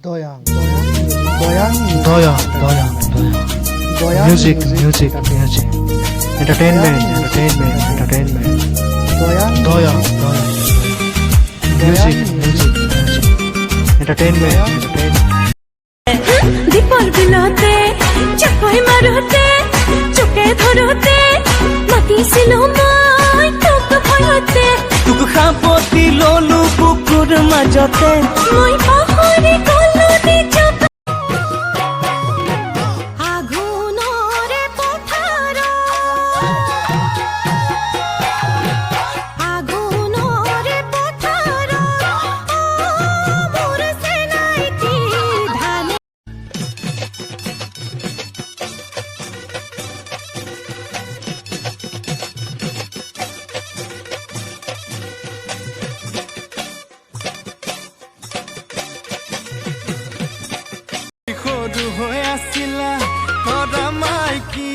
Doyang. Doyang. Doyang, Doyang, Doyang. Doyang. Music, music, music. Entertainment, entertainment, entertainment. Doyang. Doyang, Doyang. Music, music, music. Entertainment, entertainment. দীপর বিলতে চাপাই মারতে চোখে ধরতে মাতিছিল মই তোক ভয়তে তোক সাপতি ললো বুকুৰ মাজতে মই পাহৰি গলো নিজক আগুনৰে পথাৰ আগুনৰে পথাৰ মোৰ সেনাইতি ধান সৰু হৈ আছিলা তৰা মাইকী